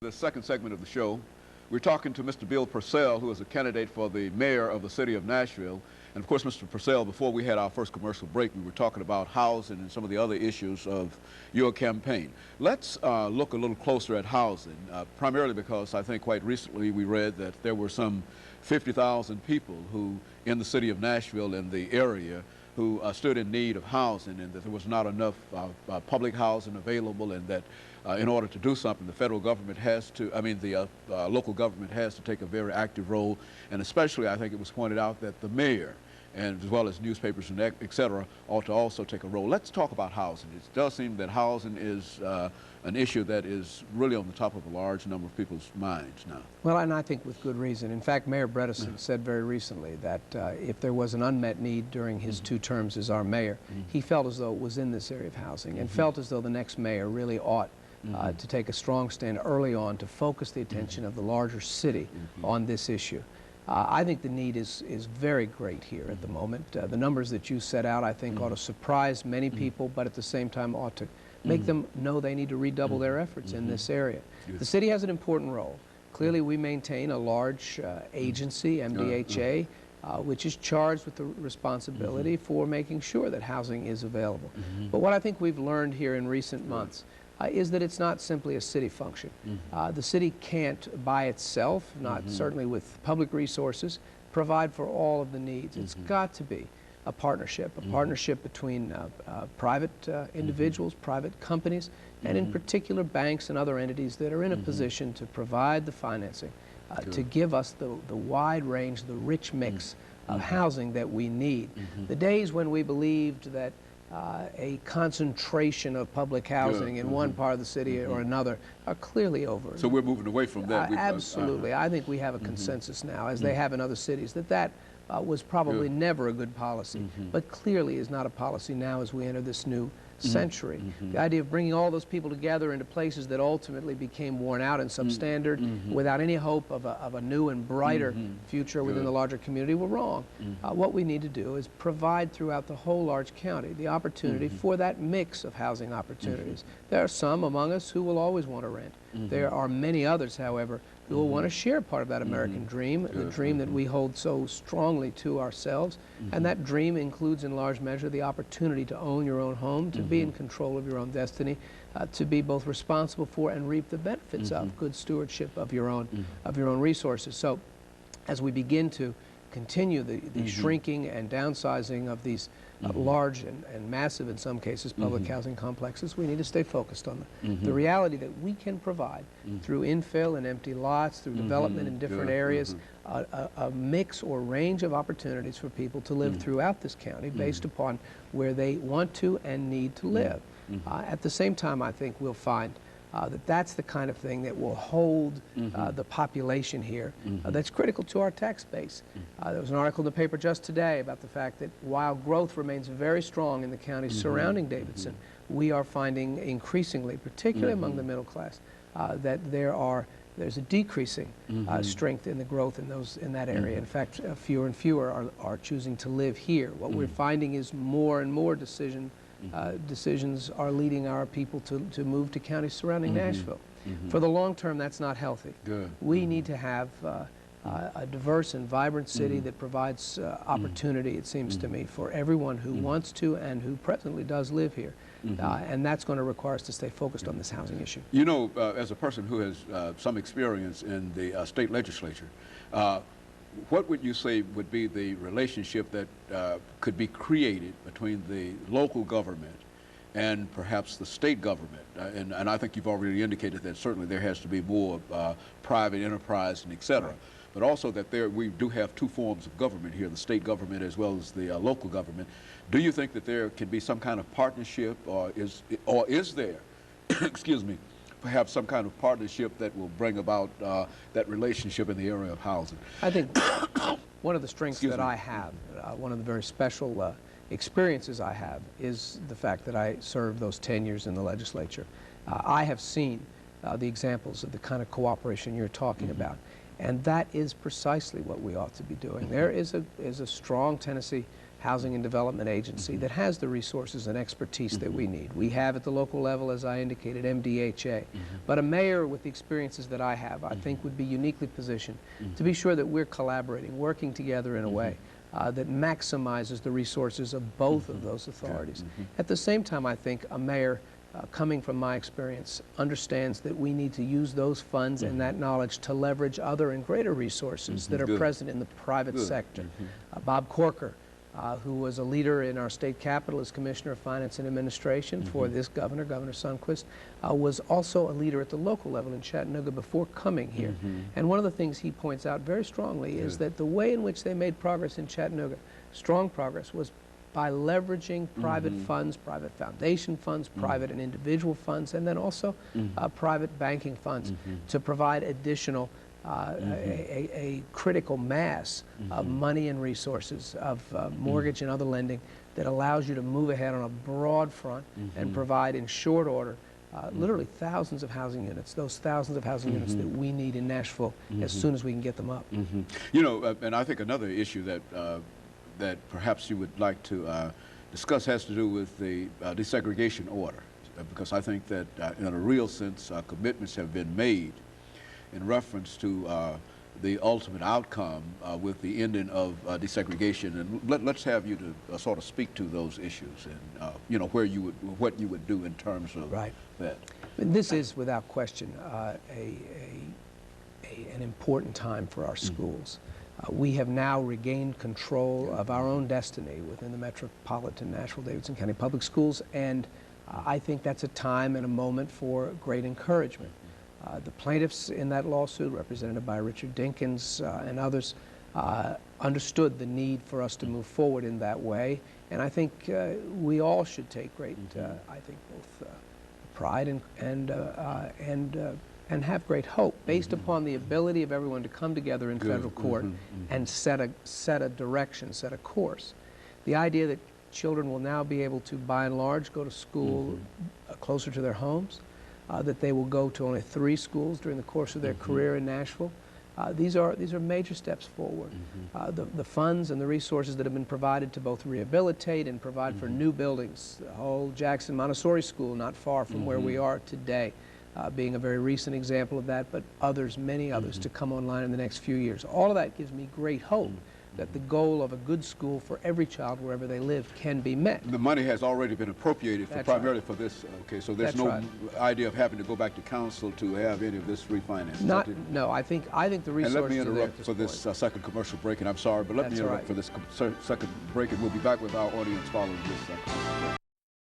The second segment of the show, we're talking to Mr. Bill Purcell, who is a candidate for the mayor of the city of Nashville. And of course, Mr. Purcell, before we had our first commercial break, we were talking about housing and some of the other issues of your campaign. Let's look a little closer at housing, primarily because I think quite recently we read that there were some 50,000 people who, in the city of Nashville and the area, who stood in need of housing, and that there was not enough public housing available, and that in order to do something, the federal government has to, the local government has to take a very active role, and especially I think it was pointed out that the mayor, and as well as newspapers and et cetera, ought to also take a role. Let's talk about housing. It does seem that housing is an issue that is really on the top of a large number of people's minds now. Well, and I think with good reason. In fact, Mayor Bredesen said very recently that if there was an unmet need during his 2 terms as our mayor, he felt as though it was in this area of housing, and felt as though the next mayor really ought to take a strong stand early on to focus the attention of the larger city on this issue. I think the need is very great here at the moment. The numbers that you set out, I think, ought to surprise many people, but at the same time ought to make them know they need to redouble their efforts in this area. The city has an important role. Clearly, we maintain a large agency, MDHA, which is charged with the responsibility for making sure that housing is available. But what I think we've learned here in recent months is that it's not simply a city function. The city can't by itself, not certainly with public resources, provide for all of the needs. It's got to be a partnership between private individuals, private companies, and in particular banks and other entities that are in a position to provide the financing to give us the wide range, the rich mix of housing that we need. The days when we believed that a concentration of public housing in one part of the city or another are clearly over. So we're moving away from that. Absolutely. I think we have a consensus now, as they have in other cities, that was probably never a good policy, but clearly is not a policy now as we enter this new century. The idea of bringing all those people together into places that ultimately became worn out and substandard without any hope of a new and brighter future within the larger community were wrong. What we need to do is provide throughout the whole large county the opportunity for that mix of housing opportunities. There are some among us who will always want to rent. There are many others, however, who will want to share part of that American dream, the dream that we hold so strongly to ourselves. And that dream includes in large measure the opportunity to own your own home, to be in control of your own destiny, to be both responsible for and reap the benefits of good stewardship of your own resources. So as we begin to continue the shrinking and downsizing of these large and massive, in some cases, public housing complexes, we need to stay focused on the reality that we can provide through infill and empty lots, through development in different areas, a mix or range of opportunities for people to live throughout this county based upon where they want to and need to live. At the same time, I think we'll find that's the kind of thing that will hold the population here that's critical to our tax base. There was an article in the paper just today about the fact that while growth remains very strong in the counties surrounding Davidson, we are finding increasingly, particularly among the middle class, that there's a decreasing strength in the growth in that area. In fact, fewer and fewer are choosing to live here. What we're finding is more and more decisions are leading our people to move to counties surrounding Nashville. For the long term, that's not healthy. We need to have a diverse and vibrant city that provides opportunity, it seems to me, for everyone who wants to and who presently does live here. And that's going to require us to stay focused on this housing issue. You know, as a person who has some experience in the state legislature, what would you say would be the relationship that could be created between the local government and perhaps the state government? And I think you've already indicated that certainly there has to be more private enterprise and et cetera. But also that we do have 2 forms of government here, the state government as well as the local government. Do you think that there can be some kind of partnership, or is there, excuse me, perhaps some kind of partnership that will bring about that relationship in the area of housing? I think one of the strengths that I have, one of the very special experiences I have, is the fact that I served those 10 years in the legislature. I have seen the examples of the kind of cooperation you're talking about, and that is precisely what we ought to be doing. There is a strong tendency housing and development agency that has the resources and expertise that we need. We have at the local level, as I indicated, MDHA. But a mayor with the experiences that I have, I think would be uniquely positioned to be sure that we're collaborating, working together in a way that maximizes the resources of both of those authorities. At the same time, I think a mayor, coming from my experience, understands that we need to use those funds and that knowledge to leverage other and greater resources that are present in the private sector. Bob Corker, who was a leader in our state capitol as Commissioner of Finance and Administration for this governor, Governor Sundquist, was also a leader at the local level in Chattanooga before coming here. And one of the things he points out very strongly is that the way in which they made progress in Chattanooga, strong progress, was by leveraging private funds, private foundation funds, private and individual funds, and then also private banking funds to provide additional a critical mass of money and resources, of mortgage and other lending that allows you to move ahead on a broad front and provide in short order literally thousands of housing units, those thousands of housing units that we need in Nashville as soon as we can get them up. You know, and I think another issue that that perhaps you would like to discuss has to do with the desegregation order, because I think that in a real sense commitments have been made in reference to the ultimate outcome with the ending of desegregation. And let's have you to sort of speak to those issues and you know, where you would, what you would do in terms of that. This is without question an important time for our schools. We have now regained control of our own destiny within the metropolitan Nashville-Davidson County Public Schools, and I think that's a time and a moment for great encouragement. The plaintiffs in that lawsuit, represented by Richard Dinkins and others, understood the need for us to move forward in that way, and I think we all should take great, I think, both pride and have great hope based upon the ability of everyone to come together in federal court and set a direction, set a course. The idea that children will now be able to, by and large, go to school closer to their homes, that they will go to only 3 schools during the course of their career in Nashville. These are major steps forward. The funds and the resources that have been provided to both rehabilitate and provide for new buildings, the whole Jackson Montessori School not far from where we are today, being a very recent example of that, but others, many others, to come online in the next few years. All of that gives me great hope that the goal of a good school for every child wherever they live can be met. The money has already been appropriated for primarily for this, okay, so there's no idea of having to go back to council to have any of this refinanced. No, I think the resources. And let me interrupt for this second commercial break, and I'm sorry, but let me interrupt for this second break, and we'll be back with our audience following this commercial break.